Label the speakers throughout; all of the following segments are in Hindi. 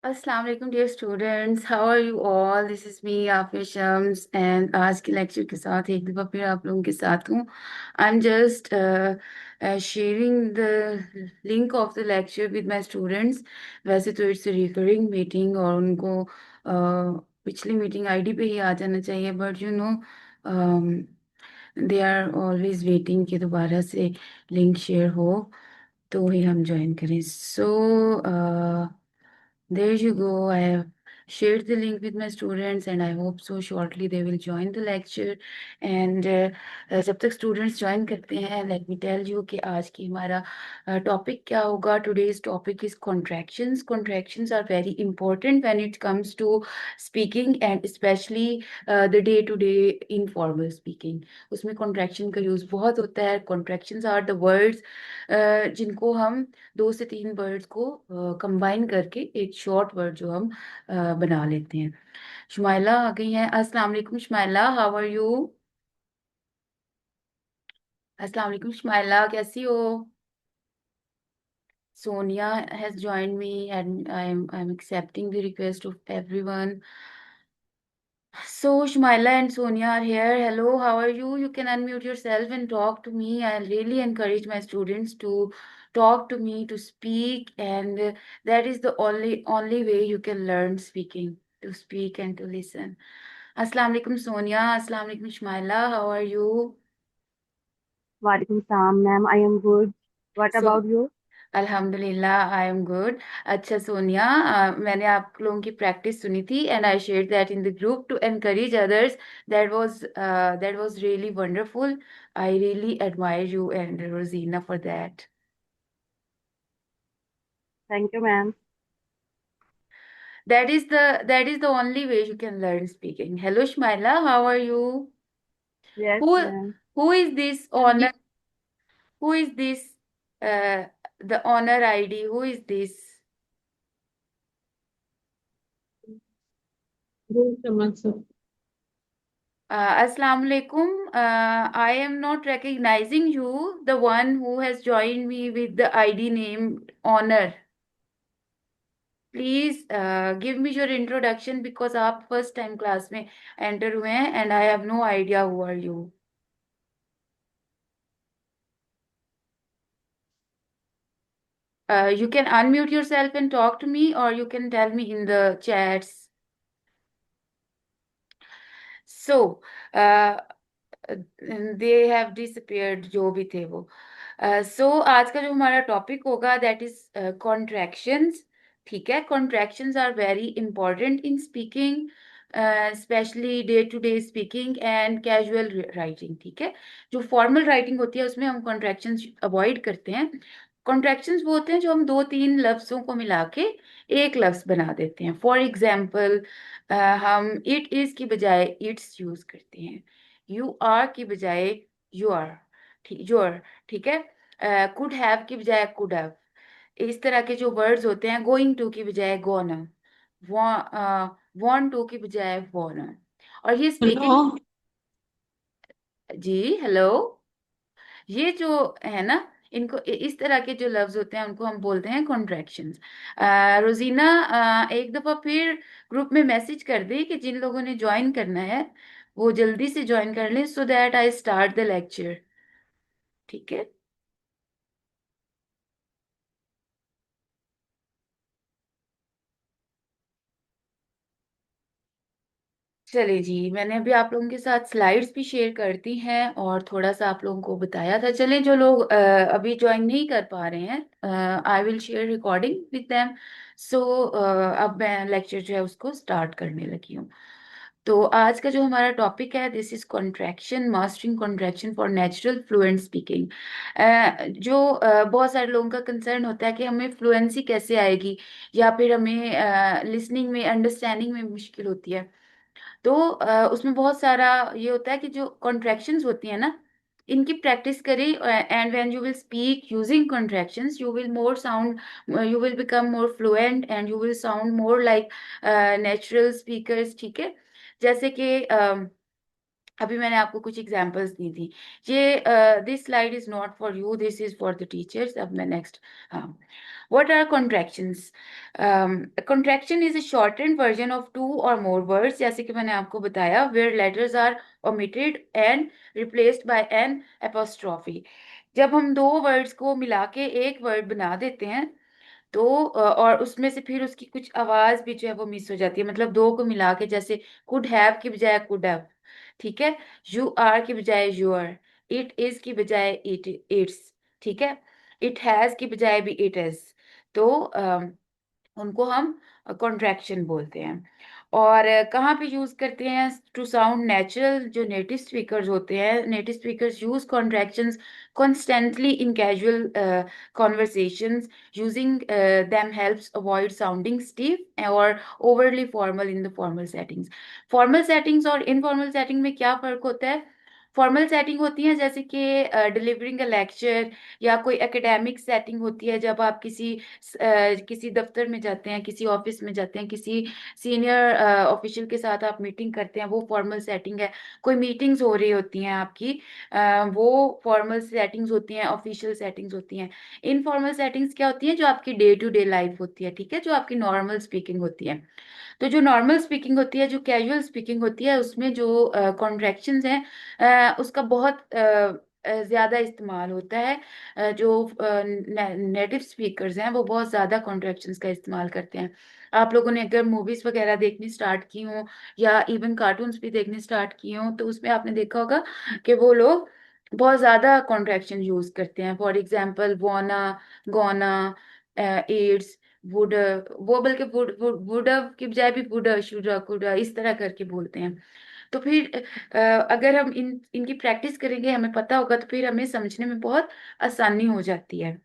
Speaker 1: अस्सलाम वालेकुम dear students, how are you all? This is me Afia Shams and आज के लेक्चर के साथ एक दफ़ा फिर आप लोगों के साथ हूँ। I am just sharing the link of the lecture with my students. वैसे तो इट्स रिकरिंग मीटिंग और उनको पिछली मीटिंग आईडी पे ही आ जाना चाहिए, but you know they are always waiting कि दोबारा से लिंक शेयर हो तो ही हम ज्वाइन करें। सो there you go. I have shared the link with my students and I hope so shortly they will join the lecture. And जब तक students join करते हैं, let me tell you कि आज की हमारा topic क्या होगा. Today's topic is contractions. Contractions are very important when it comes to speaking and especially the day-to-day informal speaking. उसमें contraction का use बहुत होता है. Contractions are the words जिनको हम दो से तीन वर्ड्स को कंबाइन करके एक शॉर्ट वर्ड जो हम बना लेते हैं। शुमाइला आ गई हैं। अस्सलाम वालेकुम शुमाइला, हाउ आर यू? अस्सलाम वालेकुम शुमाइला, कैसी हो? Sonia has joined me and I'm accepting the request of everyone. So Shmaila and Sonia are here. Hello, how are you? You can unmute yourself and talk to me. I really encourage my students to talk to me, to speak, and that is the only way you can learn speaking, to speak and to listen. Assalamu alaikum Sonia. Assalamu alaikum Shmaila. How are you?
Speaker 2: Walaikum salam, ma'am. I am good. What
Speaker 1: So
Speaker 2: about you?
Speaker 1: अल्हम्दुलिल्लाह आई एम गुड। अच्छा सोनिया, मैंने आप लोगों की प्रैक्टिस सुनी थी and I share that in the group to encourage others. That was really wonderful. I really admire you and Rozina for that.
Speaker 2: Thank you, ma'am.
Speaker 1: That is the only way you can learn speaking. Hello Shmaila, how are you?
Speaker 2: Yes,
Speaker 1: who
Speaker 2: ma'am.
Speaker 1: who is this honor? Who is this, uh, the honor ID? Who is this?
Speaker 2: Good, Samak, sir.
Speaker 1: Assalamu alaikum. I am not recognizing you, the one who has joined me with the ID name Honor. Please give me your introduction because आप first time class में enter हुए हैं and I have no idea who are you. You can unmute yourself and talk to me or you can tell me in the chats. So, they have disappeared जो भी थे वो। सो आज का जो हमारा टॉपिक होगा दैट इज कॉन्ट्रैक्शंस। ठीक है, contractions are very important in speaking, specially day to day speaking and casual writing. ठीक है, जो फॉर्मल राइटिंग होती है उसमें हम कॉन्ट्रैक्शंस अवॉइड करते हैं। कॉन्ट्रैक्शंस वो होते हैं जो हम दो तीन लफ्जों को मिला के एक लफ्ज बना देते हैं। फॉर एग्जाम्पल, हम इट इज की बजाय इट्स यूज करते हैं, यू आर की बजाय यू आर, ठीक योर। ठीक है, कुड हैव की बजाय कुड हैव। इस तरह के जो वर्ड्स होते हैं, गोइंग टू की बजाय गोना, वांट टू की बजाय वॉना। और ये
Speaker 2: हेलो।
Speaker 1: स्पीकिंग, जी हेलो, ये जो है ना, इनको इस तरह के जो लफ्ज होते हैं उनको हम बोलते हैं कॉन्ट्रैक्शंस। रोजीना, एक दफा फिर ग्रुप में मैसेज कर दे कि जिन लोगों ने ज्वाइन करना है वो जल्दी से ज्वाइन कर लें so that I start the lecture. ठीक है, चलिए जी, मैंने अभी आप लोगों के साथ स्लाइड्स भी शेयर कर दी हैं और थोड़ा सा आप लोगों को बताया था। चले, जो लोग अभी ज्वाइन नहीं कर पा रहे हैं, I will share recording with them. So अब मैं लेक्चर जो है उसको स्टार्ट करने लगी हूँ। तो आज का जो हमारा टॉपिक है, this is contraction, mastering contraction for natural fluent speaking. जो बहुत सारे लोगों का कंसर्न होता है कि हमें फ्लुएंसी कैसे आएगी या फिर हमें लिसनिंग में, अंडरस्टैंडिंग में मुश्किल होती है। तो उसमें बहुत सारा ये होता है कि जो कॉन्ट्रैक्शंस होती है ना, इनकी प्रैक्टिस करें and when you will speak using contractions you will more sound, you will become more fluent and you will sound more like natural speakers. ठीक है, जैसे कि अभी मैंने आपको कुछ एग्जांपल्स दी थी। ये this slide is not for you, this is for the teachers. अब मैं नेक्स्ट। हाँ, what are contractions? Contraction is a shortened version of two और मोर वर्ड्स, जैसे कि मैंने आपको बताया, where letters are omitted and replaced by an apostrophe। जब हम दो वर्ड्स को मिला के एक वर्ड बना देते हैं, तो और उसमें से फिर उसकी कुछ आवाज भी जो है वो मिस हो जाती है, मतलब दो को मिला के, जैसे कुड हैव की बजाय कुड हैव, ठीक है। यू आर की बजाय यू आर, इट इज की बजाय इट्स, ठीक है। इट हैज की बजाय भी इट इज। तो उनको हम कॉन्ट्रैक्शन बोलते हैं। और कहाँ पे यूज करते हैं? To sound natural. जो नेटिव स्पीकर्स होते हैं, native speakers use contractions constantly in casual conversations. Using them helps avoid sounding stiff or overly formal in the formal settings. Formal settings और informal setting में क्या फर्क होता है? फॉर्मल सेटिंग होती है जैसे कि डिलीवरिंग अ लेक्चर, या कोई एकेडमिक सेटिंग होती है जब आप किसी दफ्तर में जाते हैं, किसी ऑफिस में जाते हैं, किसी सीनियर ऑफिशियल के साथ आप मीटिंग करते हैं, वो फॉर्मल सेटिंग है। कोई मीटिंग्स हो रही होती हैं आपकी, वो फॉर्मल सेटिंग्स होती हैं, ऑफिशियल सेटिंग्स होती हैं। इनफॉर्मल सेटिंग्स क्या होती हैं? जो आपकी डे टू डे लाइफ होती है, ठीक है, जो आपकी नॉर्मल स्पीकिंग होती है। तो जो नॉर्मल स्पीकिंग होती है, जो कैजुअल स्पीकिंग होती है, उसमें जो कॉन्ट्रैक्शंस हैं, उसका बहुत ज्यादा इस्तेमाल होता है। जो नेटिव स्पीकर्स हैं वो बहुत ज्यादा कॉन्ट्रैक्शंस का इस्तेमाल करते हैं। आप लोगों ने अगर मूवीज वगैरह देखनी स्टार्ट की हो, या इवन कार्टून्स भी देखने स्टार्ट किए हो, तो उसमें आपने देखा होगा कि वो लोग बहुत ज्यादा कॉन्ट्रैक्शन यूज करते हैं। फॉर एग्जाम्पल वोना, गोना, एड्स, वुड, वो बल्कि वुड की बजाय भी वुड, शुड, कुड, इस तरह करके बोलते हैं। तो फिर अगर हम इनकी प्रैक्टिस करेंगे, हमें पता होगा, तो फिर हमें समझने में बहुत आसानी हो जाती है।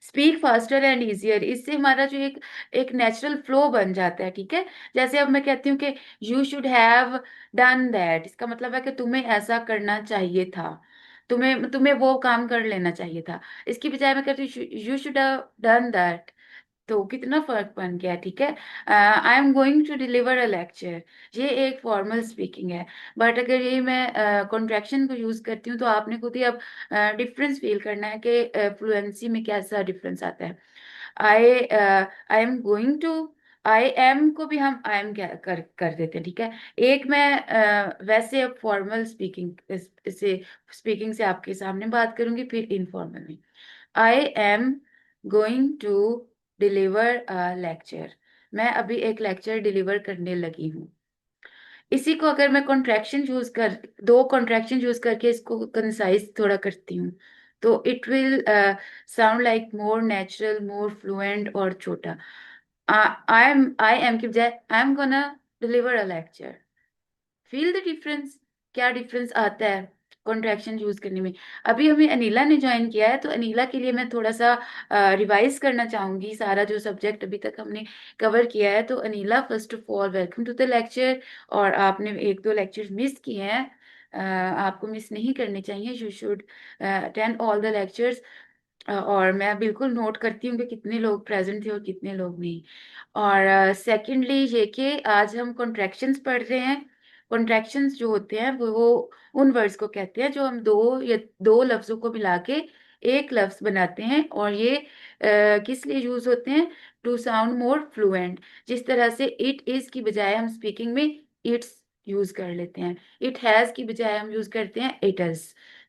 Speaker 1: स्पीक फास्टर एंड इजियर, इससे हमारा जो एक एक नेचुरल फ्लो बन जाता है, ठीक है। जैसे अब मैं कहती हूँ कि you should have done that, इसका मतलब है कि तुम्हें ऐसा करना चाहिए था, तुम्हें तुम्हें वो काम कर लेना चाहिए था। इसकी बजाय मैं कहती हूँ you should have done that. तो कितना फर्क बन गया, ठीक है। I am going to deliver a lecture, ये एक फॉर्मल स्पीकिंग है। बट अगर ये मैं कॉन्ट्रैक्शन को यूज करती हूँ, तो आपने खुद ही अब डिफरेंस फील करना है कि फ्लुएंसी में कैसा डिफरेंस आता है। I am going to, I am को भी हम आई एम कर देते हैं, ठीक है। एक मैं वैसे फॉर्मल स्पीकिंग से स्पीकिंग से आपके सामने बात करूंगी, फिर इनफॉर्मल में। I am going to deliver a lecture, मैं अभी एक लेक्चर डिलीवर करने लगी हूँ। इसी को अगर मैं कॉन्ट्रैक्शन यूज कर, दो कॉन्ट्रैक्शन यूज करके इसको कंसाइज थोड़ा करती हूँ, तो it will sound like more natural, more fluent और छोटा। आई एम की बजाय I am gonna deliver a lecture. Feel the difference, क्या डिफरेंस आता है कॉन्ट्रैक्शन यूज करने में। अभी हमें अनीला ने ज्वाइन किया है, तो अनीला के लिए मैं थोड़ा सा रिवाइज करना चाहूंगी सारा जो सब्जेक्ट अभी तक हमने कवर किया है। तो Aneela, first of all welcome to the lecture. और आपने एक दो लेक्चर्स मिस किए हैं, आपको मिस नहीं करने चाहिए। You should attend all the lectures. और मैं बिल्कुल नोट करती हूँ कि कितने लोग प्रेजेंट थे और कितने लोग नहीं। और सेकेंडली ये कि आज हम कॉन्ट्रैक्शंस पढ़ रहे हैं। कॉन्ट्रैक्शंस जो होते हैं वो उन वर्ड्स को कहते हैं जो हम दो या दो लफ्जों को मिला के एक लफ्ज बनाते हैं, और ये किस लिए यूज होते हैं? To sound more fluent. जिस तरह से इट इज की बजाय हम स्पीकिंग में इट्स यूज कर लेते हैं, इट हैज की बजाय हम यूज करते हैं इट इज,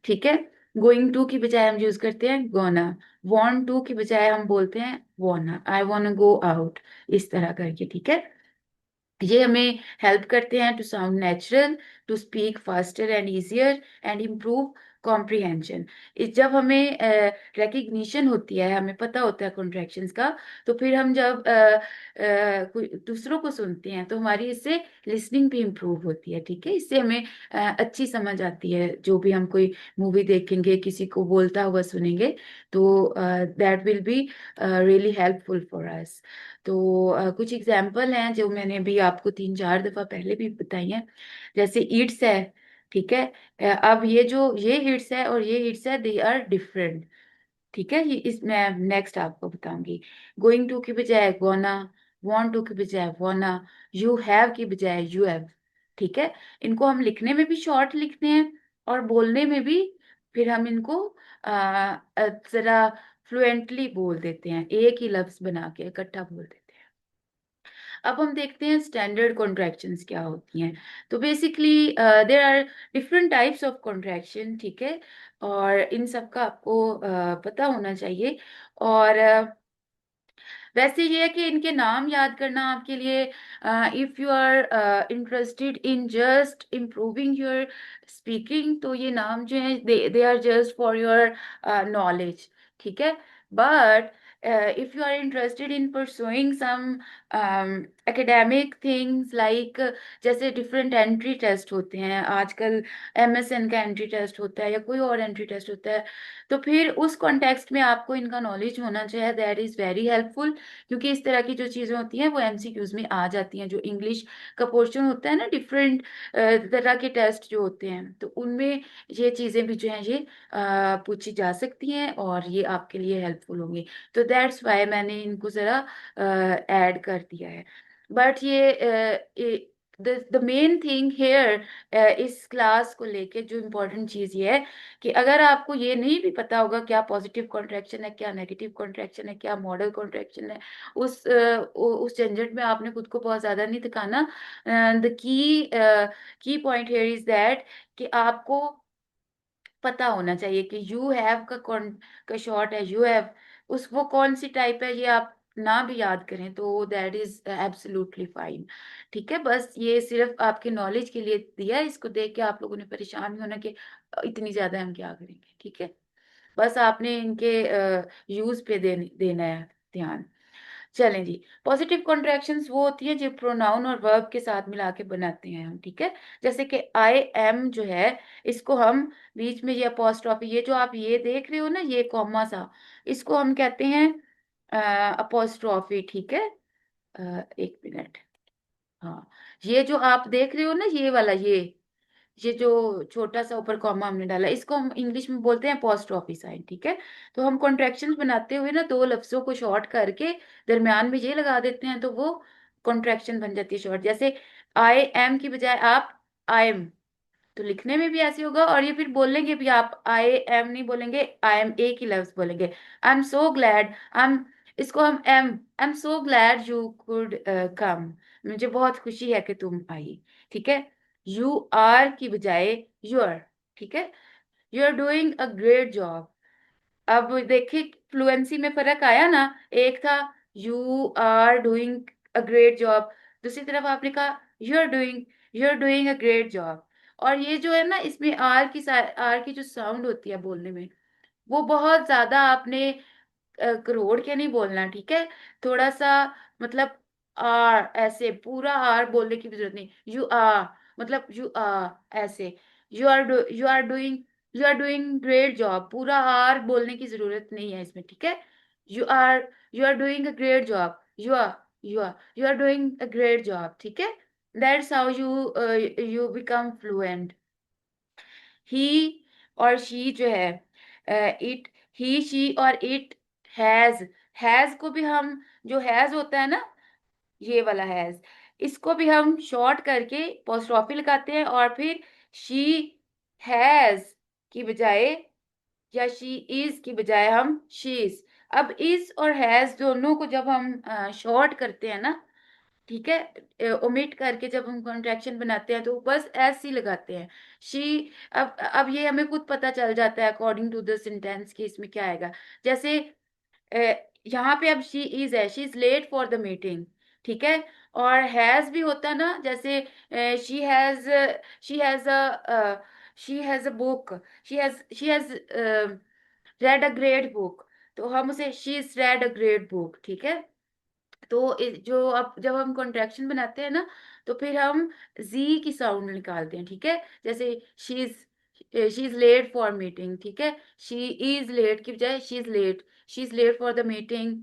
Speaker 1: ठीक है। गोइंग टू की बजाय हम यूज करते हैं गोना, वॉन्ट टू की बजाय हम बोलते हैं wanna, I want go out, इस तरह करके, ठीक है। ये हमें हेल्प करते हैं to sound natural, to speak faster and easier and improve comprehension. जब हमें रिकग्निशन होती है, हमें पता होता है कॉन्ट्रैक्शंस का, तो फिर हम जब कोई दूसरों को सुनते हैं, तो हमारी इससे लिसनिंग भी इम्प्रूव होती है, ठीक है। इससे हमें अच्छी समझ आती है। जो भी हम कोई मूवी देखेंगे, किसी को बोलता हुआ सुनेंगे, तो that will be really helpful for us. तो कुछ एग्जाम्पल हैं जो मैंने भी आपको तीन चार दफा पहले भी बताई हैं। जैसे ईट्स है, ठीक है। अब ये ईट्स है और ये ईट्स है, दे आर डिफरेंट, ठीक है। ये इस मैं नेक्स्ट आपको बताऊंगी। गोइंग टू की बजाय गोना, वांट टू की बजाय वाना, यू हैव की बजाय यू हैव, ठीक है। इनको हम लिखने में भी शॉर्ट लिखते हैं और बोलने में भी फिर हम इनको जरा फ्लुएंटली बोल देते हैं, एक ही लफ्ज बना के इकट्ठा बोल देते हैं। अब हम देखते हैं स्टैंडर्ड कॉन्ट्रैक्शंस क्या होती हैं। तो basically there are different types of contraction, ठीक है। और इन सब का आपको पता होना चाहिए। और वैसे ये है कि इनके नाम याद करना आपके लिए, if you are interested in just improving your speaking, तो ये नाम जो है they are just for your knowledge, ठीक है। But if you are interested in pursuing some academic things like जैसे डिफरेंट एंट्री टेस्ट होते हैं आजकल, एमएसएन का एंट्री टेस्ट होता है या कोई और एंट्री टेस्ट होता है, तो फिर उस कॉन्टेक्स्ट में आपको इनका नॉलेज होना चाहिए, दैट इज वेरी हेल्पफुल। क्योंकि इस तरह की जो चीजें होती हैं वो एमसीक्यूज में आ जाती हैं, जो इंग्लिश का पोर्शन होता है ना, डिफरेंट तरह के टेस्ट जो होते हैं, तो उनमें ये चीजें भी जो है ये पूछी जा सकती हैं और ये आपके लिए हेल्पफुल होंगी। तो दैट्स वाई मैंने इनको जरा ऐड कर दिया है। बट ये द मेन थिंग हेयर इस क्लास को लेके जो इम्पोर्टेंट चीज ये है कि अगर आपको ये नहीं भी पता होगा क्या पॉजिटिव कॉन्ट्रैक्शन है, क्या नेगेटिव कॉन्ट्रैक्शन है, क्या मॉडल कॉन्ट्रैक्शन है, उस झंझट में आपने खुद को बहुत ज्यादा नहीं थकाना। The key point here is that कि आपको पता होना चाहिए कि यू हैव का शॉर्ट है यू हैव, उस वो कौन सी टाइप है, ये आप ना भी याद करें तो दैट इज एब्सोल्युटली फाइन, ठीक है। बस ये सिर्फ आपके नॉलेज के लिए दिया है, इसको देख के आप लोगों ने परेशान नहीं होना कि इतनी ज्यादा हम क्या करेंगे, ठीक है। बस आपने इनके यूज पे देना है ध्यान। चलें जी। पॉजिटिव कॉन्ट्रैक्शंस वो होती है जो प्रोनाउन और वर्ब के साथ मिला के बनाते हैं हम, ठीक है। जैसे कि आई एम जो है, इसको हम बीच में ये अपोस्ट्रॉफी, ये जो आप ये देख रहे हो ना, ये कॉमा सा, इसको हम कहते हैं अपोस्ट्रॉफी, ठीक है। एक मिनट। हाँ, ये जो आप देख रहे हो ना, ये वाला ये जो छोटा सा ऊपर कॉमा हमने डाला, इसको हम इंग्लिश में बोलते हैं apostrophe साइन, ठीक है। तो हम कॉन्ट्रैक्शंस बनाते हुए ना दो लफ्जों को शॉर्ट करके दरमियान में ये लगा देते हैं, तो वो कॉन्ट्रैक्शन बन जाती है शॉर्ट। जैसे आई एम की बजाय आप आई एम, तो लिखने में भी ऐसे होगा, और ये फिर बोलेंगे भी आप आई एम नहीं बोलेंगे, आई एम एक ही लफ्ज बोलेंगे। I am so glad, I am, इसको हम I am so glad you could come, मुझे बहुत खुशी है कि तुम आई, ठीक है। यू आर की बजाय यू आर, ठीक है। You are doing a great job. अब देखिए फ्लुएंसी में फर्क आया ना, एक था you are doing a great job, दूसरी तरफ आपने कहा you are doing a great job. और ये जो है ना, इसमें आर की जो साउंड होती है बोलने में, वो बहुत ज्यादा आपने करोड़ के नहीं बोलना, ठीक है। थोड़ा सा मतलब आर, ऐसे पूरा आर बोलने की भी जरूरत नहीं, यू आर मतलब यू आर ऐसे, you are doing great job, पूरा आर बोलने की जरूरत नहीं है इसमें, ठीक है। You are doing a great job, you are doing a great job, ठीक है। That's how you become fluent. He और शी जो है, इट, ही शी और इट, हैज को भी हम, जो हैज होता है ना, ये वाला हैज, इसको भी हम शॉर्ट करके पोस्ट्रॉफी लगाते हैं और फिर शी हैज की बजाय या शी इज की बजाय हम शी इज। अब इज और हैज दोनों को जब हम शॉर्ट करते हैं ना, ठीक है, ओमिट करके जब हम कॉन्ट्रैक्शन बनाते हैं तो बस एस ही लगाते हैं, शी। अब ये हमें खुद पता चल जाता है अकॉर्डिंग टू द सेंटेंस कि इसमें क्या आएगा। जैसे अ, यहाँ पे अब शी इज है, she is late for the meeting, ठीक है। और हैज भी होता है ना, जैसे she has a she has a book, she has read a great book, तो हम उसे she is read a great book, ठीक है। तो जो अब जब हम कॉन्ट्रैक्शन बनाते हैं ना, तो फिर हम जी की साउंड निकालते हैं, ठीक है। जैसे she is late for meeting, ठीक है। शी इज लेट की बजाय she is late for the meeting.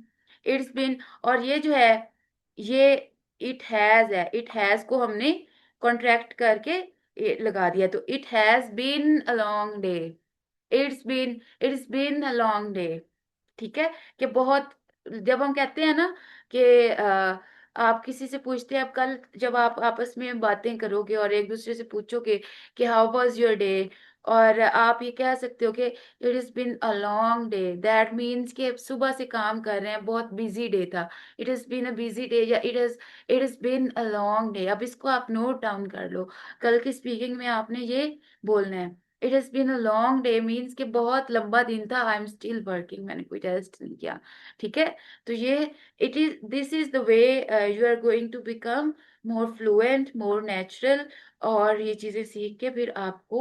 Speaker 1: It's been, और ये जो है ये इट हैज है, इट हैज को हमने कॉन्ट्रैक्ट करके लगा दिया, तो it has been a long day, it's been a long day, ठीक है। कि बहुत, जब हम कहते हैं ना कि आप किसी से पूछते हैं, आप कल जब आप आपस में बातें करोगे और एक दूसरे से पूछोगे कि हाउ वाज योर डे, और आप ये कह सकते हो कि it is been a long day, that means कि आप सुबह से काम कर रहे हैं, बहुत बिजी डे था, it is been a busy day, या it is been a long day. अब इसको आप नोट डाउन कर लो, कल की स्पीकिंग में आपने ये बोलना है। It has been a long day means कि बहुत लंबा दिन था, आई एम स्टिल वर्किंग, मैंने कोई टेस्ट नहीं किया। ठीक है, तो ये it is this is the way you are going to become more fluent, more natural. और ये चीजें सीख के फिर आपको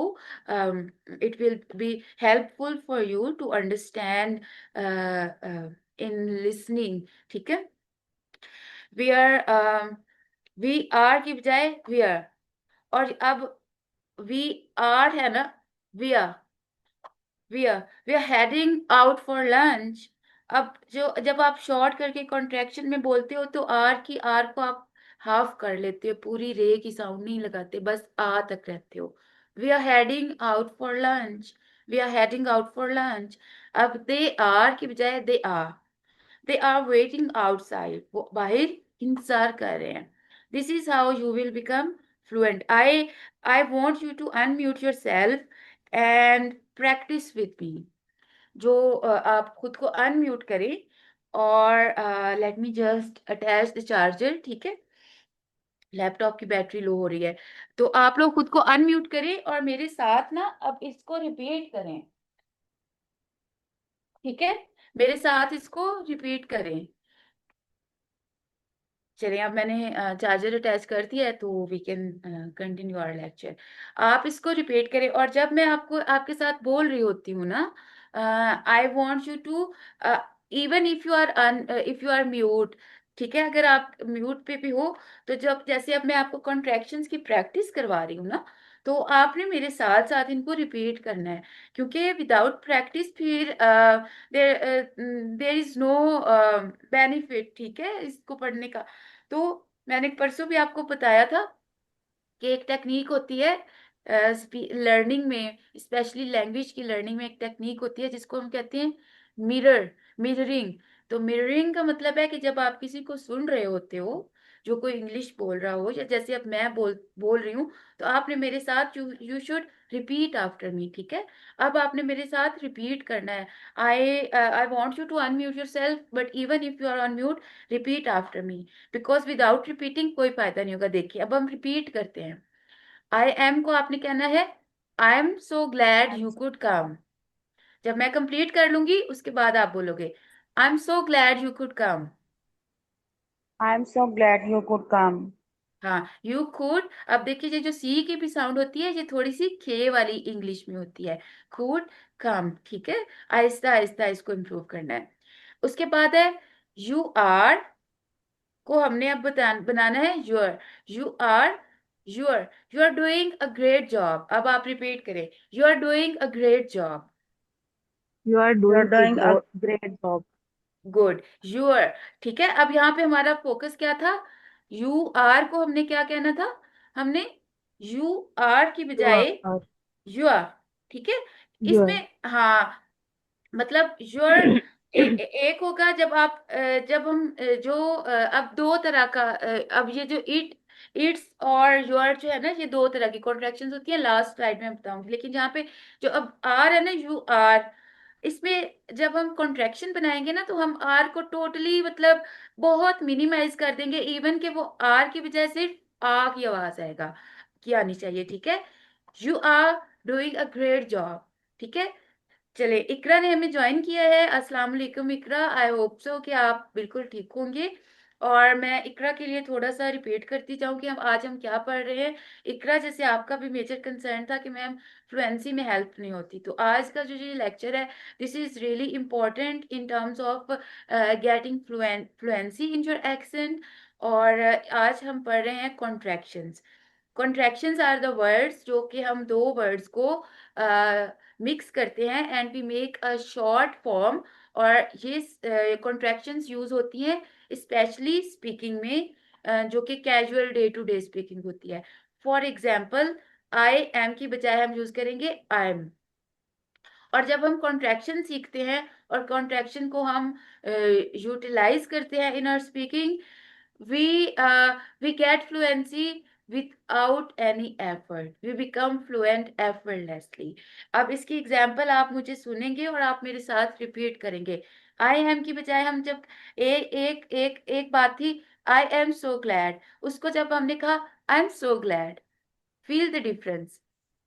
Speaker 1: it will be helpful for you to understand in listening. ठीक है, वी आर, वी आर की बजाय वी आर, और अब वी आर है ना, we are, we are heading out for lunch. अब जो जब आप शॉर्ट करके कॉन्ट्रैक्शन में बोलते हो तो आर की आर को आप हाफ कर लेते हो, पूरी रे की साउंड नहीं लगाते, बस आ तक रहते हो। We are heading out for lunch, we are heading out for lunch. अब दे आर की बजाय दे आर वेटिंग आउटसाइड, वो बाहर इंतजार कर रहे हैं। This is how you will become fluent. I want you to unmute yourself and practice with me. जो आप खुद को अनम्यूट करें, और let me just attach the charger. ठीक है, लैपटॉप की बैटरी लो हो रही है, तो आप लोग खुद को अनम्यूट करें और मेरे साथ ना अब इसको रिपीट करें। ठीक है, मेरे साथ इसको रिपीट करें। चलिए, अब मैंने चार्जर अटैच कर दिया है, तो we can continue our lecture. आप इसको रिपीट करें, और जब मैं आपको आपके साथ बोल रही होती हूँ ना, I want you to, even if you are mute, ठीक है, अगर आप म्यूट पे भी हो, तो जब जैसे अब मैं आपको कॉन्ट्रैक्शंस की प्रैक्टिस करवा रही हूँ ना, तो आपने मेरे साथ साथ इनको रिपीट करना है, क्योंकि विदाउट प्रैक्टिस फिर देर इज नो बेनिफिट, ठीक है, इसको पढ़ने का। तो मैंने परसों भी आपको बताया था कि एक टेक्निक होती है लर्निंग में, स्पेशली लैंग्वेज की लर्निंग में, एक टेक्निक होती है जिसको हम कहते हैं मिररिंग। तो मिररिंग का मतलब है कि जब आप किसी को सुन रहे होते हो, जो कोई इंग्लिश बोल रहा हो, या जैसे अब मैं बोल रही हूँ, तो आपने मेरे साथ you should repeat after me. ठीक है, अब आपने मेरे साथ रिपीट करना है। I want you to unmute yourself, but even if you are on mute, repeat after me, because without repeating कोई फायदा नहीं होगा। देखिए, अब हम रिपीट करते हैं। आई एम को आपने कहना है I am so glad you could come. जब मैं कंप्लीट कर लूंगी उसके बाद आप बोलोगे I am so glad you could come.
Speaker 2: I am so glad you could come.
Speaker 1: हाँ, यू कुड। अब देखिए, ये जो सी की भी साउंड होती है, ये थोड़ी सी खे वाली इंग्लिश में होती है, कुड कम। ठीक है, आहिस्ता आहिस्ता इसको इम्प्रूव करना है। उसके बाद है यू आर, को हमने अब बनाना है your. You are your, you are doing a great job. अब आप रिपीट करें, you are doing a great job.
Speaker 2: You are
Speaker 1: you are
Speaker 2: doing a
Speaker 1: doing a
Speaker 2: great job.
Speaker 1: Good, your. ठीक है, अब यहाँ पे हमारा फोकस क्या था, यू आर को हमने क्या कहना था, हमने यू आर की
Speaker 2: You
Speaker 1: बजाय
Speaker 2: are.
Speaker 1: You are. ठीक है,
Speaker 2: You
Speaker 1: इसमें
Speaker 2: are.
Speaker 1: हाँ, मतलब योर एक होगा जब आप जब हम अब दो तरह का अब ये जो इट्स और योर जो है ना, ये दो तरह की कॉन्ट्रैक्शंस होती है, लास्ट स्लाइड में बताऊंगी। लेकिन यहाँ पे जो अब आर है ना, यू आर, इसमें जब हम कॉन्ट्रैक्शन बनाएंगे ना, तो हम आर को टोटली मतलब बहुत मिनिमाइज कर देंगे, इवन के वो आर की बजाय सिर्फ आ की आवाज आएगा, की आनी चाहिए। ठीक है, you are doing a great job. ठीक है, चले, इकरा ने हमें ज्वाइन किया है। अस्सलाम वालेकुम इकरा, आई होप सो कि आप बिल्कुल ठीक होंगे। और मैं इकरा के लिए थोड़ा सा रिपीट करती जाऊं कि हम आज हम क्या पढ़ रहे हैं। इकरा, जैसे आपका भी मेजर कंसर्न था कि मैम फ्लुएंसी में हेल्प नहीं होती, तो आज का जो ये लेक्चर है, this is really important in terms of getting fluency in your accent. और आज हम पढ़ रहे हैं contractions. Contractions are the words जो कि हम दो वर्ड्स को मिक्स करते हैं and we make a short form. और ये कॉन्ट्रैक्शंस यूज होती हैं स्पेशली स्पीकिंग में, जो कि casual day to day speaking होती है। फॉर एग्जाम्पल, आई एम की बजाय हम यूज करेंगे आई एम। और जब हम कॉन्ट्रैक्शन सीखते हैं और कॉन्ट्रैक्शन को हम यूटिलाइज करते हैं in our speaking, we we get fluency without any effort, we become fluent effortlessly. अब इसकी एग्जाम्पल आप मुझे सुनेंगे और आप मेरे साथ रिपीट करेंगे। आई एम की बजाय हम जब एक बात थी, आई एम सो ग्लैड, उसको जब हमने कहा I am so glad, feel the difference,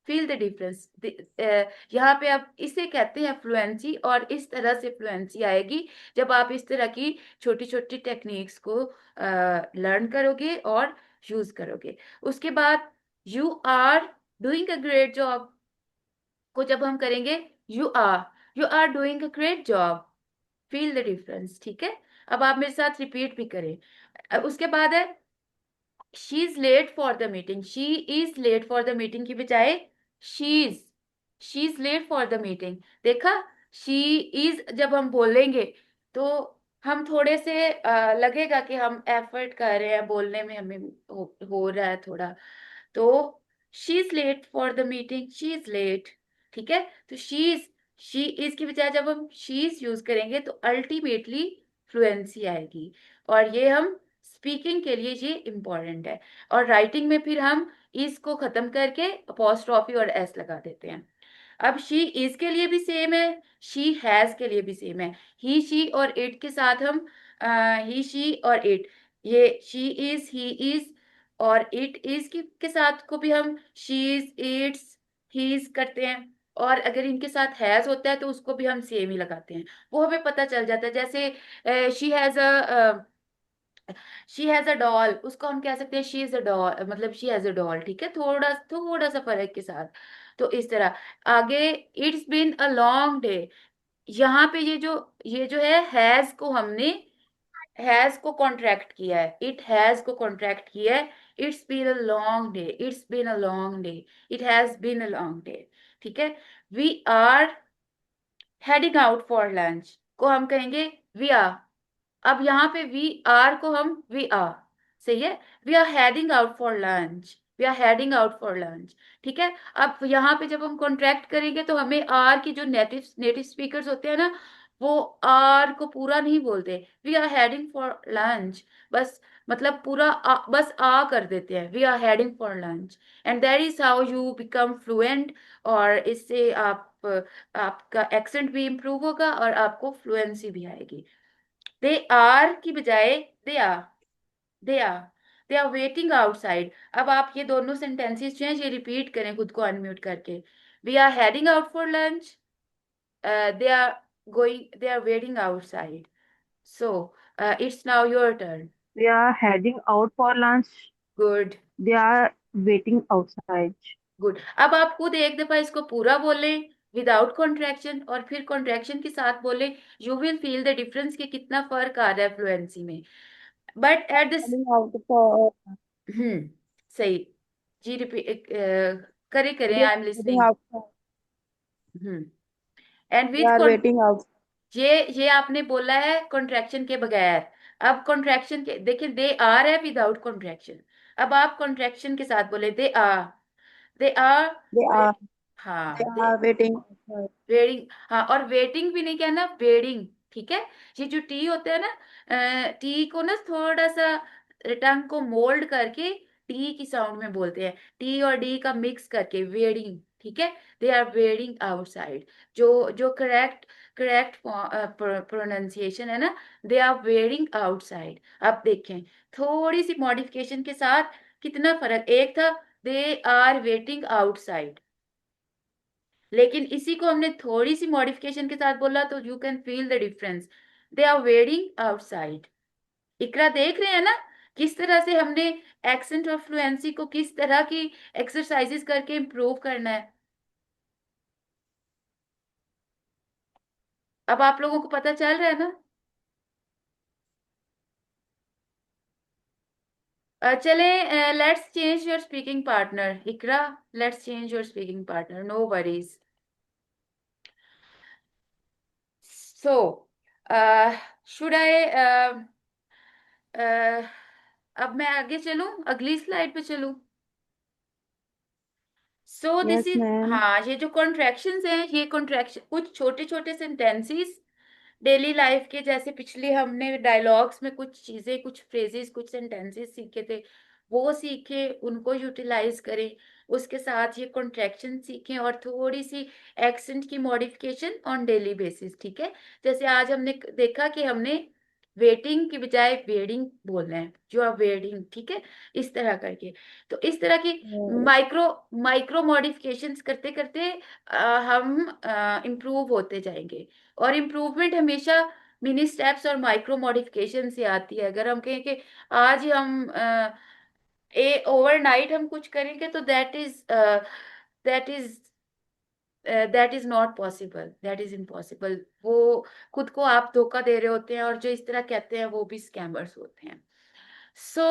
Speaker 1: feel the difference. यहाँ पे आप इसे कहते हैं फ्लुएंसी, और इस तरह से फ्लुएंसी आएगी जब आप इस तरह की छोटी छोटी टेक्निक्स को लर्न करोगे और यूज करोगे। उसके बाद you are doing a great job को जब हम करेंगे, you are doing a great job, feel the difference. ठीक है, अब आप मेरे साथ रिपीट भी करें। उसके बाद है she is late for the meeting, she is late for the meeting की बजाय she is late for the meeting. देखा, शी इज जब हम बोलेंगे तो हम थोड़े से लगेगा कि हम एफर्ट कर रहे हैं बोलने में, हमें हो रहा है थोड़ा। तो she is late for the meeting, she is late. ठीक है, तो शी इज की बजाय जब हम शी इज यूज करेंगे तो अल्टीमेटली फ्लुएंसी आएगी। और ये हम स्पीकिंग के लिए ये इम्पोर्टेंट है। और राइटिंग में फिर हम इस को खत्म करके अपोस्ट्रॉफी और एस लगा देते हैं। अब शी इज के लिए भी सेम है, शी हैज के लिए भी सेम है। ही शी और इट के साथ हम ही शी और इट, ये शी इज ही इज और इट इज के साथ को भी हम शी इज इट्स हीज करते हैं। और अगर इनके साथ हैज होता है तो उसको भी हम सेम ही लगाते हैं। वो हमें पता चल जाता है। जैसे शी हैज अ डॉल, उसको हम कह सकते हैं शी इज अ डॉल, मतलब शी हैज अ डॉल। ठीक है, थोड़ा थोड़ा सा फर्क के साथ। तो इस तरह आगे, it's been a long day, यहाँ पे ये जो है हैज को हमने हैज को कॉन्ट्रैक्ट किया है, इट हैज को कॉन्ट्रैक्ट किया है। It's been a long day, it's been a long day, it has been a long day. ठीक है, we are heading out for lunch को हम कहेंगे वी आर। अब यहाँ पे वी आर को हम वी आर, सही है, we are heading out for lunch, we are heading out for lunch. ठीक है, अब यहाँ पे जब हम कॉन्ट्रैक्ट करेंगे तो हमें आर की जो नेटिव नेटिव स्पीकर्स होते हैं ना, वो आर को पूरा नहीं बोलते, we are heading for lunch, बस मतलब पूरा बस कर देते हैं, we are heading for lunch. And that is how you become fluent. और इससे आपका एक्सेंट भी इम्प्रूव होगा और आपको फ्लुएंसी भी आएगी। दे आर की बजाय they are, they are, they are waiting outside. अब आप ये दोनों सेंटेंसेस जो हैं ये रिपीट करें खुद को अनम्यूट करके। We are heading out for lunch, they are going, they are waiting outside. So it's now your turn.
Speaker 2: They are heading out for lunch.
Speaker 1: Good,
Speaker 2: They are waiting outside.
Speaker 1: Good. अब आप खुद एक दफा इसको पूरा बोलें विदाउट कॉन्ट्रैक्शन और फिर कॉन्ट्रैक्शन के साथ बोलें। You will feel the difference कि कितना फर्क आ रहा है फ्लुएंसी में। But at this,
Speaker 2: Heading out for.
Speaker 1: सही, जी रिपीट करे करें,
Speaker 2: They
Speaker 1: I
Speaker 2: are
Speaker 1: am
Speaker 2: heading
Speaker 1: listening.
Speaker 2: outside.
Speaker 1: And
Speaker 2: They
Speaker 1: with
Speaker 2: are waiting outside.
Speaker 1: ये आपने बोला है कॉन्ट्रैक्शन के बगैर। अब कॉन्ट्रैक्शन के देखिए, दे आर है विदाउट कॉन्ट्रैक्शन। अब आप कॉन्ट्रैक्शन के साथ बोले they are, they are,
Speaker 2: They are. They
Speaker 1: हाँ,
Speaker 2: are waiting outside.
Speaker 1: वेडिंग, हाँ, और वेटिंग भी नहीं कहना, वेडिंग। ठीक है, ये जो टी होता है ना, टी को ना थोड़ा सा टंग को मोल्ड करके टी की साउंड में बोलते हैं, टी और डी का मिक्स करके वेडिंग। ठीक है, दे आर वेडिंग आउटसाइड। जो जो करेक्ट करेक्ट प्रोनाउंसिएशन है ना, दे आर वेडिंग आउटसाइड। अब देखें थोड़ी सी मॉडिफिकेशन के साथ कितना फर्क, एक था दे आर वेटिंग आउटसाइड, लेकिन इसी को हमने थोड़ी सी मॉडिफिकेशन के साथ बोला तो you can feel the difference, they are waiting outside. Iqra देख रहे हैं ना किस तरह से हमने एक्सेंट और फ्लुएंसी को किस तरह की एक्सरसाइजेस करके इम्प्रूव करना है। अब आप लोगों को पता चल रहा है ना। चले, let's change your speaking partner Iqra, let's change your speaking partner, no worries. So should I, अब मैं आगे चलूं, अगली स्लाइड पे चलूं। So this
Speaker 2: Yes,
Speaker 1: is,
Speaker 2: ma'am.
Speaker 1: हाँ, ये जो कॉन्ट्रैक्शंस हैं, ये कॉन्ट्रैक्शन कुछ छोटे छोटे सेंटेंसेस डेली लाइफ के जैसे पिछले हमने डायलॉग्स में कुछ चीजें, कुछ फ्रेजेस, कुछ सेंटेंसेस सीखे थे, वो सीखे, उनको यूटिलाइज करें। उसके साथ ये कॉन्ट्रैक्शन सीखें और थोड़ी सी एक्सेंट की मॉडिफिकेशन ऑन डेली बेसिस, ठीक है। जैसे आज हमने देखा कि हमने वेटिंग की बजाय वेडिंग बोलना है, जो आप वेडिंग, ठीक है, इस तरह करके। तो इस तरह की
Speaker 2: हम्म,
Speaker 1: माइक्रो माइक्रो मॉडिफिकेशंस करते करते हम इम्प्रूव होते जाएंगे। और इम्प्रूवमेंट हमेशा मिनी स्टेप्स और माइक्रो मॉडिफिकेशन से आती है। अगर हम कहें कि आज ही हम ओवरनाइट हम कुछ करेंगे, तो that is that is not possible, that is impossible. वो खुद को आप धोखा दे रहे होते हैं, और जो इस तरह कहते हैं वो भी स्कैमर्स होते हैं। सो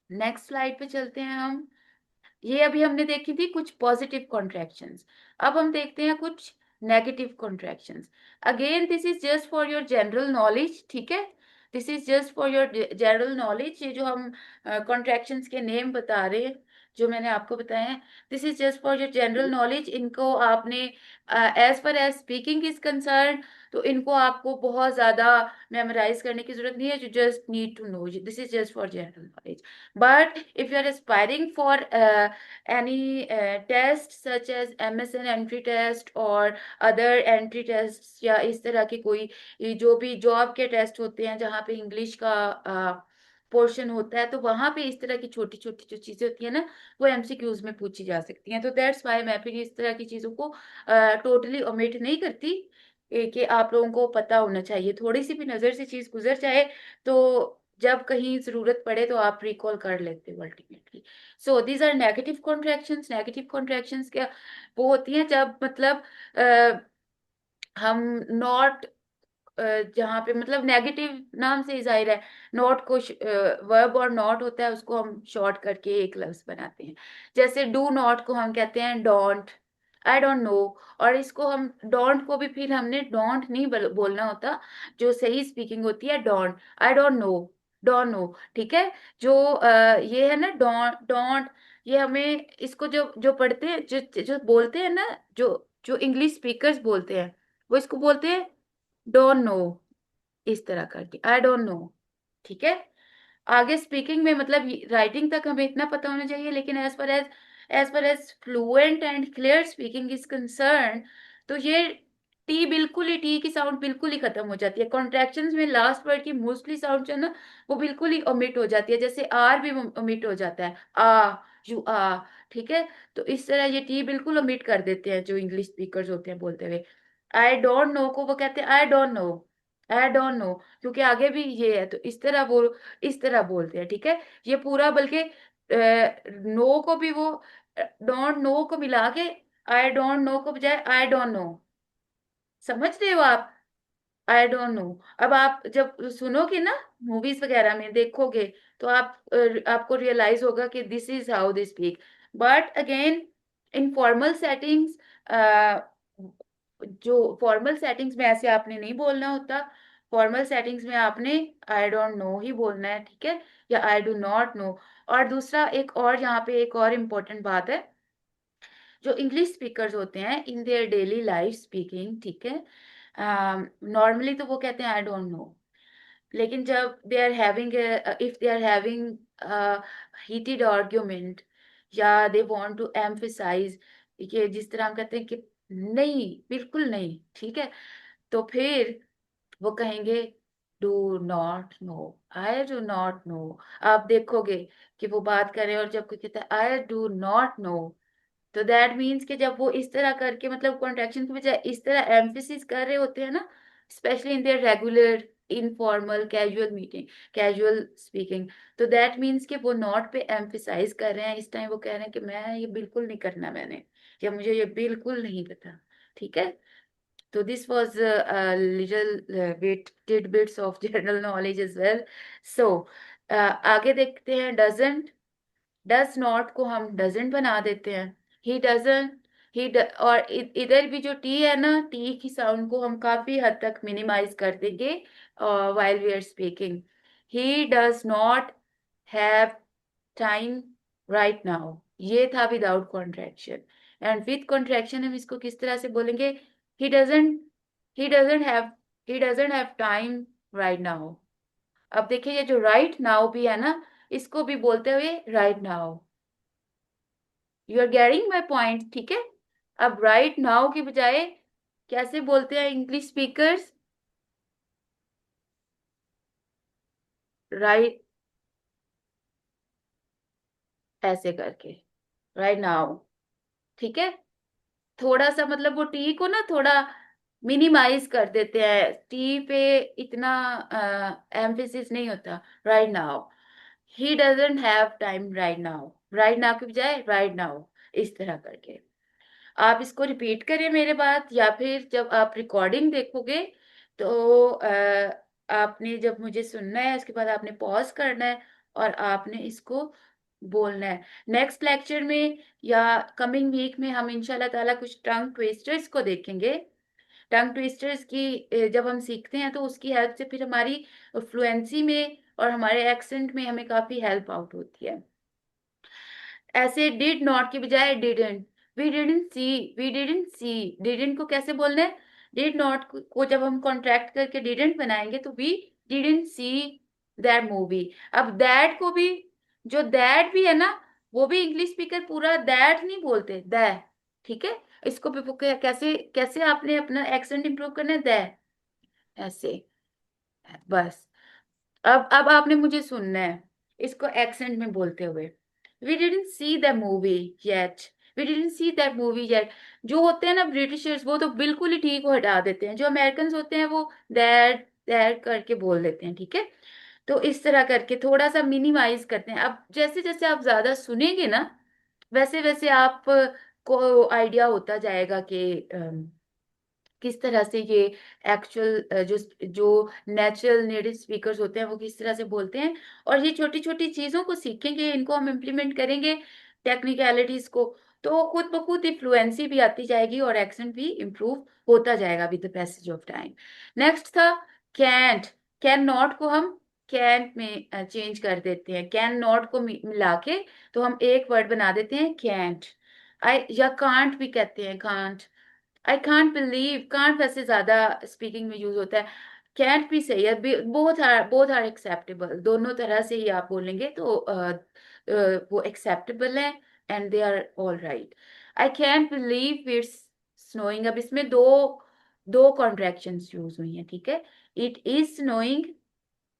Speaker 1: नेक्स्ट स्लाइड पे चलते हैं हम। ये अभी हमने देखी थी कुछ पॉजिटिव कॉन्ट्रैक्शंस। अब हम देखते हैं कुछ negative contractions. Again this is just for your general knowledge, ठीक है। This is just for your general knowledge. ये जो हम कॉन्ट्रैक्शंस के नेम बता रहे हैं, जो मैंने आपको बताए हैं, this is just for your general knowledge. इनको आपने as far as speaking is concern, तो इनको आपको बहुत ज्यादा मेमोराइज करने की जरूरत नहीं है। You just need to know, this is just for general knowledge. But if you are aspiring for any test such as MSN entry test or other entry tests, या इस तरह की कोई ये जो भी जॉब के टेस्ट होते हैं जहाँ पे इंग्लिश का पोर्शन होता है, तो वहां पे इस तरह की छोटी छोटी जो चीजें होती है ना, वो एमसीक्यूज में पूछी जा सकती हैं। तो दैट्स वाई मैं फिर इस तरह की चीजों को टोटली ओमिट नहीं करती। कि आप लोगों को पता होना चाहिए, थोड़ी सी भी नजर से चीज गुजर जाए तो जब कहीं जरूरत पड़े तो आप रिकॉल कर लेते हो ultimately. So these are negative contractions. Negative contractions क्या वो होती हैं, जब मतलब हम नॉट, जहाँ पे मतलब नेगेटिव नाम से ही जाहिर है, नॉट को वर्ब और नॉट होता है, उसको हम शॉर्ट करके एक लफ्ज बनाते हैं। जैसे डू नॉट को हम कहते हैं डोंट, आई डोंट नो। और इसको हम डोंट को भी फिर हमने डोंट नहीं बोलना होता, जो सही स्पीकिंग होती है डोंट, आई डोंट नो, ठीक है। जो ये है ना डोंट डोंट, ये हमें इसको जो जो पढ़ते हैं, जो जो बोलते हैं ना, जो जो इंग्लिश स्पीकर्स बोलते हैं, वो इसको बोलते हैं डोंट नो, इस तरह करके आई डोंट नो, ठीक है। आगे स्पीकिंग में मतलब राइटिंग तक हमें इतना पता होना चाहिए, लेकिन as far as fluent and clear speaking is concern, तो ये टी बिल्कुल ही, टी की साउंड बिल्कुल ही खत्म हो जाती है। कॉन्ट्रैक्शंस में लास्ट वर्ड की मोस्टली साउंड जो है ना, वो बिल्कुल ही ओमिट हो जाती है। जैसे आर भी ओमिट हो जाता है, आ, यू आ, ठीक है। तो इस तरह ये टी बिल्कुल ओमिट कर देते हैं जो इंग्लिश स्पीकर्स होते हैं बोलते हुए। आई डोंट नो को वो कहते हैं I don't know, I don't know, क्योंकि आगे भी ये है, तो इस तरह वो इस तरह बोलते हैं, ठीक है। ये पूरा बल्कि नो को भी वो डोंट नो को मिला के आई डोंट नो को बजाय आई डोंट नो, समझ रहे हो आप, आई डोंट नो। अब आप जब सुनोगे ना, मूवीज वगैरह में देखोगे, तो आपको रियलाइज होगा कि this is how they speak. But again in formal settings, जो फॉर्मल सेटिंग्स में ऐसे आपने नहीं बोलना होता। फॉर्मल सेटिंग्स में आपने आई डोंट नो ही बोलना है, ठीक है, या आई डू नॉट नो। और दूसरा, एक और यहाँ पे एक और इम्पोर्टेंट बात है, जो इंग्लिश स्पीकर्स होते हैं in their daily life speaking, ठीक है, नॉर्मली तो वो कहते हैं आई डोंट नो। लेकिन जब they are having, if they are having heated argument, या दे वांट टू एम्फसाइज, ये जिस तरह हम कहते हैं कि नहीं, बिल्कुल नहीं, ठीक है, तो फिर वो कहेंगे do not know, I do not know. आप देखोगे कि वो बात करें, और जब कोई कहता है आई डू नॉट नो, तो दैट मीन्स कि जब वो इस तरह करके मतलब कॉन्ट्रैक्शन की बजाय इस तरह एम्फेसिस कर रहे होते हैं ना, specially in their regular informal casual meeting, casual speaking, तो दैट मीन्स कि वो नॉट पे एम्फेसाइज कर रहे हैं। इस टाइम वो कह रहे हैं कि मैं ये बिल्कुल नहीं करना मैंने, या मुझे ये बिल्कुल नहीं पता, ठीक है। तो this was a little bit tidbits of general knowledge as well. So आगे देखते हैं डजंट। डज नॉट को हम डजंट बना देते हैं, ही डजंट, और इधर भी जो टी है ना, टी की साउंड को हम काफी हद तक मिनिमाइज कर देंगे while we are speaking. He does not have time right now, ये था without contraction. And with contraction हम इसको किस तरह से बोलेंगे, he doesn't he doesn't have, he doesn't have time right now. अब देखिए ये जो राइट नाउ भी है ना, इसको भी बोलते हुए right now. You are getting my point, ठीक है। अब राइट नाउ की बजाय कैसे बोलते हैं इंग्लिश स्पीकर्स? राइट, ऐसे करके, राइट नाउ, ठीक है। थोड़ा सा मतलब वो टी को ना थोड़ा मिनिमाइज कर देते हैं, टी पे इतना एम्फेसिस नहीं होता। Right now, he doesn't have time right now, right now के बजाय राइट नाउ, इस तरह करके। आप इसको रिपीट करें मेरे बात, या फिर जब आप रिकॉर्डिंग देखोगे तो आपने जब मुझे सुनना है उसके बाद आपने पॉज करना है और आपने इसको बोलना है। नेक्स्ट लेक्चर में या कमिंग वीक में हम इंशाल्लाह ताला कुछ टंग ट्विस्टर्स को देखेंगे। टंग ट्विस्टर्स की जब हम सीखते हैं तो उसकी हेल्प से फिर हमारी फ्लुएंसी में और हमारे एक्सेंट में हमें काफी हेल्प आउट होती है। ऐसे डिड नॉट की बजाय didn't, we didn't see, we didn't see. Didn't को कैसे बोलना है? डिड नॉट को जब हम कॉन्ट्रैक्ट करके डिडंट बनाएंगे तो we didn't see that movie. अब दैट को भी, जो दैट भी है ना, वो भी इंग्लिश स्पीकर पूरा दैट नहीं बोलते, दैट, ठीक है। इसको भी कैसे कैसे आपने अपना एक्सेंट इंप्रूव करना है, दैट, ऐसे, बस। अब आपने मुझे सुनना है इसको एक्सेंट में बोलते हुए। We didn't see the movie yet, we didn't see that movie yet. जो होते हैं ना ब्रिटिशर्स, वो तो बिल्कुल ही ठीक को हटा देते हैं। जो अमेरिकन होते हैं वो दैट करके बोल देते हैं, ठीक है। तो इस तरह करके थोड़ा सा मिनिमाइज करते हैं। अब जैसे जैसे आप ज्यादा सुनेंगे ना, वैसे वैसे आप को आइडिया होता जाएगा कि किस तरह से ये एक्चुअल जो जो नेचुरल नेटिव स्पीकर्स होते हैं वो किस तरह से बोलते हैं। और ये छोटी छोटी चीजों को सीखेंगे, इनको हम इम्प्लीमेंट करेंगे, टेक्निकलिटीज को, तो खुद ब खुद इन्फ्लुएंसी भी आती जाएगी और एक्सेंट भी इम्प्रूव होता जाएगा with the passage of time. Next था कैंट। कैन नॉट को हम कैंट में चेंज कर देते हैं, कैन नॉट को मिला के तो हम एक वर्ड बना देते हैं कैंट। आई, या कांट भी कहते हैं, can't. I can't believe, can't वैसे ज्यादा स्पीकिंग में यूज होता है। कैंट भी सही है, बोथ आर एक्सेप्टेबल, दोनों तरह से ही आप बोलेंगे तो वो एक्सेप्टेबल है and they are all right. I can't believe it's snowing, अब इसमें दो दो कॉन्ट्रैक्शंस यूज हुई हैं, ठीक है। इट इज स्नोइंग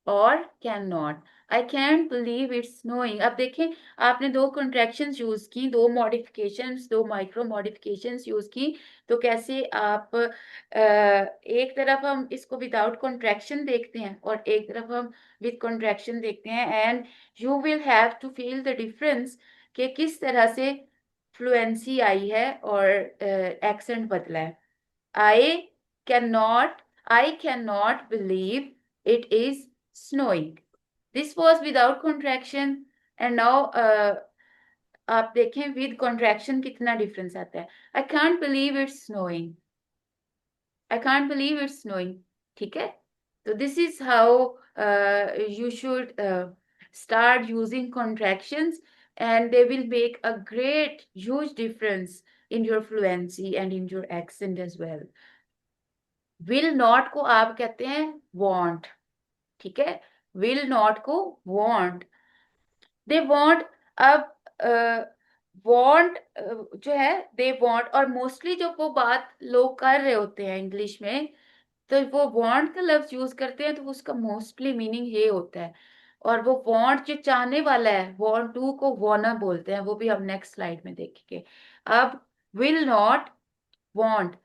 Speaker 1: और can not. I can't believe it's snowing, अब देखें आपने दो कंट्रैक्शंस यूज की, दो मॉडिफिकेशंस, दो माइक्रो मॉडिफिकेशंस यूज की। तो कैसे आप एक तरफ हम इसको विदाउट कॉन्ट्रैक्शन देखते हैं और एक तरफ हम विद कॉन्ट्रैक्शन देखते हैं, and you will have to feel the difference कि किस तरह से फ्लुएंसी आई है और एक्सेंट बदला है। I cannot, I cannot believe it is snowing. This was without contraction, and now आप देखें विद कॉन्ट्रैक्शन कितना डिफरेंस आता है। I can't believe it's snowing. I can't believe it's snowing. ठीक है। तो this is how you should start using contractions, and they will make a great, huge difference in your fluency and in your accent as well. Will not को आप कहते हैं वॉन्ट, ठीक है। विल नॉट को वॉन्ट, दे वॉन्ट। अब वॉन्ट जो है, दे वॉन्ट, और मोस्टली जब वो बात लोग कर रहे होते हैं इंग्लिश में तो वो वांट का लफ्ज यूज करते हैं, तो उसका मोस्टली मीनिंग ये होता है। और वो वांट जो चाहने वाला है, वांट टू को वाना बोलते हैं, वो भी हम नेक्स्ट स्लाइड में देखेंगे। अब will not, want,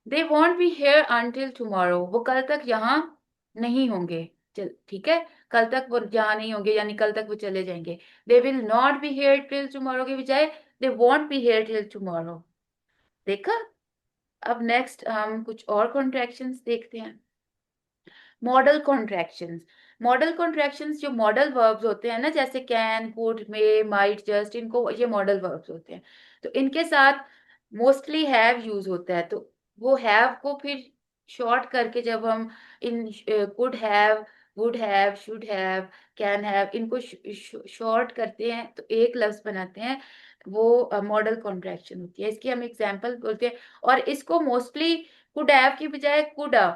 Speaker 1: they want be here until tomorrow, वो कल तक यहाँ नहीं होंगे। चल ठीक है, कल तक वो यहाँ नहीं होंगे यानी कल तक वो चले जाएंगे। They will not be here till tomorrow के बजाय they want be here till tomorrow. देखा। अब नेक्स्ट हम कुछ और कॉन्ट्रैक्शंस देखते हैं। मॉडल कॉन्ट्रैक्शंस, मॉडल कॉन्ट्रैक्शंस जो मॉडल वर्ब्स होते हैं ना, जैसे can, could, may, might, just, इनको ये मॉडल वर्ब्स होते हैं। तो इनके साथ मोस्टली हैव यूज होता है, तो वो हैव को फिर शॉर्ट करके जब हम इन could have, would have, should have, can have, इनको शॉर्ट करते हैं तो एक लफ्ज बनाते हैं, वो मॉडल कॉन्ट्रैक्शन होती है। इसकी हम एग्जांपल बोलते हैं। और इसको मोस्टली कुड हैव की बजाय कुड हैव।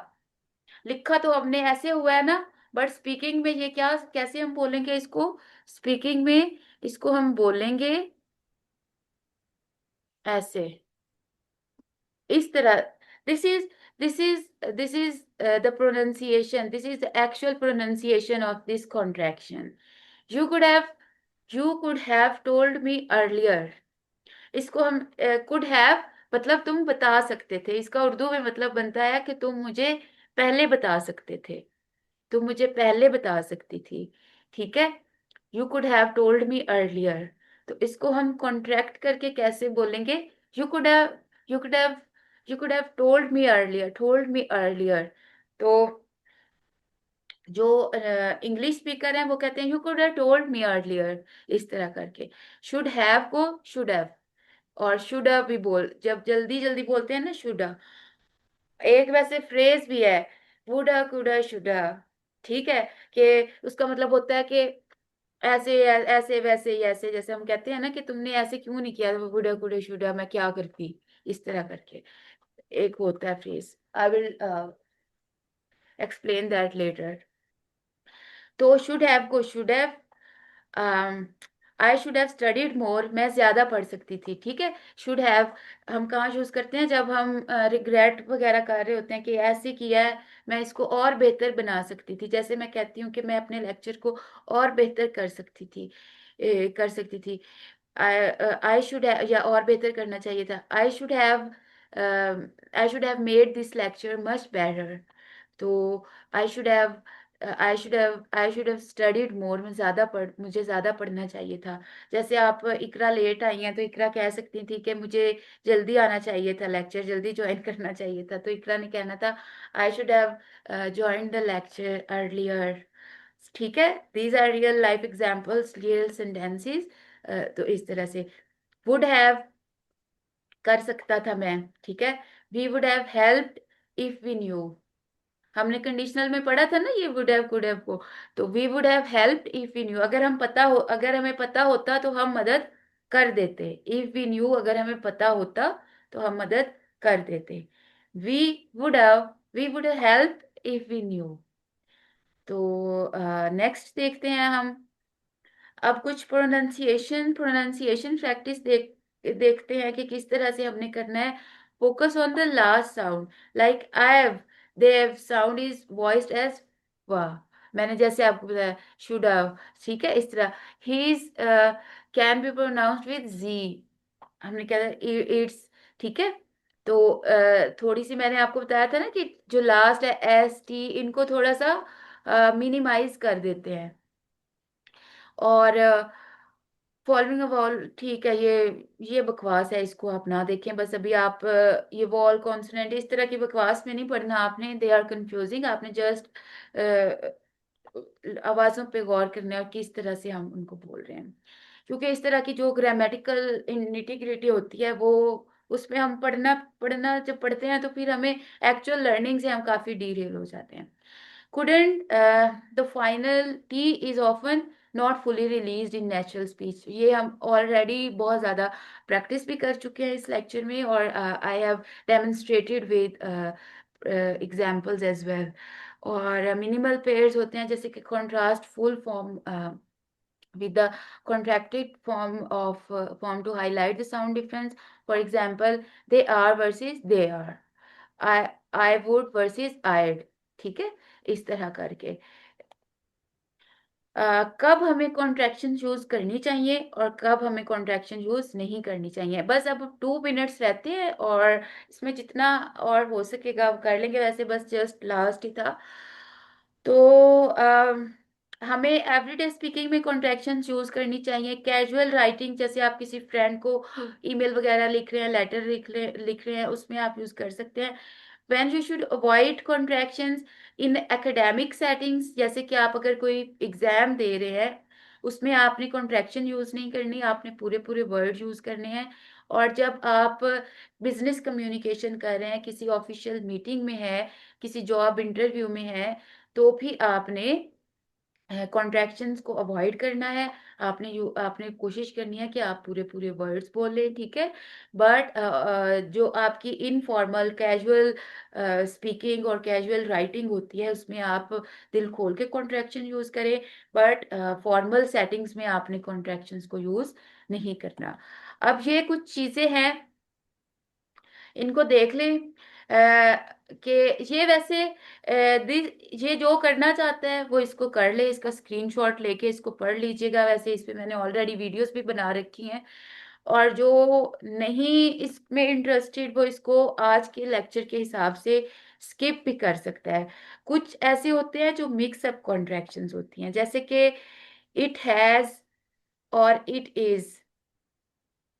Speaker 1: लिखा तो हमने ऐसे हुआ है ना, बट स्पीकिंग में ये क्या, कैसे हम बोलेंगे इसको? स्पीकिंग में इसको हम बोलेंगे ऐसे, इस तरह। This is this is this is the pronunciation, this is the actual pronunciation of this contraction. You could have, you could have told me earlier. इसको हम कुड हैव मतलब तुम बता सकते थे, इसका उर्दू में मतलब बनता है कि तुम मुझे पहले बता सकते थे, तुम मुझे पहले बता सकती थी। ठीक है, you could have told me earlier. तो इसको हम कॉन्ट्रैक्ट करके कैसे बोलेंगे? You could have, you could have, you could have told me earlier, told me earlier. तो जो इंग्लिश स्पीकर हैं वो कहते हैं you could have told me earlier, इस तरह करके। शुड हैव को शुड हैव, और शुड हैव भी बोल, जब जल्दी जल्दी बोलते हैं ना, शुड हैव। एक वैसे फ्रेज भी है, वुडा कुडा शुडा। ठीक है, कि उसका मतलब होता है कि ऐसे ऐसे वैसे ही ऐसे, जैसे हम कहते हैं ना कि तुमने ऐसे क्यों नहीं किया, वुडा कुडा शुडा, मैं क्या करती, इस तरह करके एक होता है phrase. I will explain that later. तो शुड हैव को should have, I should have studied more, मैं ज्यादा पढ़ सकती थी। ठीक है, शुड हैव हम कहाँ यूज करते हैं? जब हम रिग्रेट वगैरह कर रहे होते हैं कि ऐसे किया है, मैं इसको और बेहतर बना सकती थी। जैसे मैं कहती हूँ कि मैं अपने लेक्चर को और बेहतर कर सकती थी, कर सकती थी। आई शुड हैव, या और बेहतर करना चाहिए था। I should have made this lecture much better. तो I should have, I should have studied more, मैं ज्यादा पढ़, मुझे ज्यादा पढ़ना चाहिए था। जैसे आप इकरा लेट आई हैं तो इकरा कह सकती थी कि मुझे जल्दी आना चाहिए था, लेक्चर जल्दी ज्वाइन करना चाहिए था, तो इकरा ने कहना था I should have join the lecture earlier. ठीक है, these are real life examples, real sentences. तो इस तरह से वुड हैव कर सकता था मैं। ठीक है, we would have helped if we knew. हमने कंडीशनल में पढ़ा था ना ये वुड हैव कुड हैव को। तो we would have helped if we knew, अगर हम पता हो, अगर हमें पता होता तो हम मदद कर देते। इफ वी न्यू, अगर हमें पता होता तो हम मदद कर देते। We would have, we would help if we knew. तो नेक्स्ट देखते हैं हम। अब कुछ प्रोनाउंसिएशन प्रैक्टिस देखते हैं कि किस तरह से हमने करना है। Focus on the last sound, like I, the v sound is voiced as वाह। मैंने जैसे आपको बताया शुड हैव। ठीक है, इस तरह ही is can be pronounced with G, हमने क्या इट्स। ठीक है, तो थोड़ी सी मैंने आपको बताया था ना कि जो लास्ट है एस टी, इनको थोड़ा सा मिनिमाइज कर देते हैं। और फॉलोइंग अ वॉल, ठीक है, ये बकवास है, इसको आप ना देखें। बस अभी आप ये वॉल कॉन्सोनेंट इस तरह की बकवास में नहीं पढ़ना आपने, दे आर कंफ्यूजिंग। आपने जस्ट आवाजों पे गौर करना है और किस तरह से हम उनको बोल रहे हैं, क्योंकि इस तरह की जो ग्रामेटिकल निटी होती है वो, उसमें हम पढ़ना पढ़ना जब पढ़ते हैं तो फिर हमें एक्चुअल लर्निंग से हम काफी डीरेल हो जाते हैं। couldn't the final T is often not fully released in natural speech। ये हम ऑलरेडी बहुत ज़्यादा प्रैक्टिस भी कर चुके हैं इस लेक्चर में, और I have demonstrated with examples as well. और मिनिमल पेयर्स होते हैं, जैसे कि contrast full form with the contracted form to highlight the sound difference। for example, they are versus they are, I I would versus I'd। ठीक है, इस तरह करके कब हमें कॉन्ट्रैक्शन यूज करनी चाहिए और कब हमें कॉन्ट्रैक्शन यूज नहीं करनी चाहिए। बस अब 2 मिनट्स रहते हैं और इसमें जितना और हो सकेगा अब कर लेंगे, वैसे बस जस्ट लास्ट ही था। तो हमें एवरीडे स्पीकिंग में कॉन्ट्रैक्शन यूज करनी चाहिए। कैजुअल राइटिंग, जैसे आप किसी फ्रेंड को ईमेल वगैरह लिख रहे हैं, लेटर लिख रहे हैं, उसमें आप यूज कर सकते हैं। when you should avoid contractions in academic settings, जैसे कि आप अगर कोई एग्जाम दे रहे हैं उसमें आपने कॉन्ट्रैक्शन यूज नहीं करनी, आपने पूरे पूरे वर्ड यूज करने हैं। और जब आप बिजनेस कम्युनिकेशन कर रहे हैं, किसी ऑफिशियल मीटिंग में है, किसी जॉब इंटरव्यू में है, तो भी आपने कॉन्ट्रैक्शंस को अवॉइड करना है। आपने कोशिश करनी है कि आप पूरे पूरे वर्ड्स बोलें, ठीक है। बट जो आपकी इनफॉर्मल कैजुअल स्पीकिंग और कैजुअल राइटिंग होती है, उसमें आप दिल खोल के कॉन्ट्रैक्शन यूज करें। बट फॉर्मल सेटिंग्स में आपने कॉन्ट्रैक्शंस को यूज नहीं करना। अब ये कुछ चीजें हैं, इनको देख लें। कि ये वैसे ये जो करना चाहता है वो इसको कर ले, इसका स्क्रीनशॉट लेके इसको पढ़ लीजिएगा। वैसे इस पे मैंने ऑलरेडी वीडियोस भी बना रखी हैं। और जो नहीं इसमें इंटरेस्टेड वो इसको आज के लेक्चर के हिसाब से स्किप भी कर सकता है। कुछ ऐसे होते हैं जो मिक्स अप कॉन्ट्रैक्शंस होती हैं, जैसे कि इट हैज और इट इज।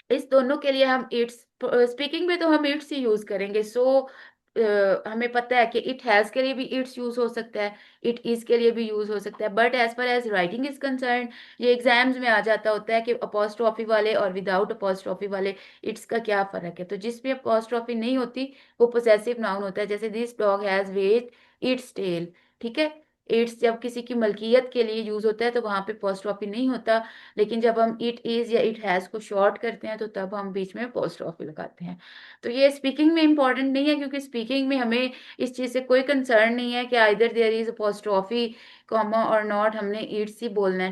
Speaker 1: इस दोनों के लिए हम इट्स, स्पीकिंग में तो हम इट्स ही यूज करेंगे। सो हमें पता है कि इट हैज के लिए भी इट्स यूज हो सकता है, इट इज के लिए भी यूज हो सकता है। But as far as writing is concern, ये एग्जाम्स में आ जाता होता है कि अपोस्ट्रॉफी वाले और विदाउट अपोस्ट्रॉफी वाले इट्स का क्या फर्क है। तो जिसमें अपोस्ट्रॉफी नहीं होती वो पोजेसिव नाउन होता है, जैसे this dog has wet its tail, ठीक है। इट्स जब किसी की मलकियत के लिए यूज होता है तो वहां पे अपोस्ट्रॉफी नहीं होता। लेकिन जब हम इट इज या इट हैज को शॉर्ट करते हैं तो तब हम बीच में अपोस्ट्रोफी लगाते हैं। तो ये स्पीकिंग में इंपॉर्टेंट नहीं है, क्योंकि स्पीकिंग में हमें इस चीज से कोई कंसर्न नहीं है कि either there is apostrophe comma और नॉट, हमने इट्स ही बोलना है।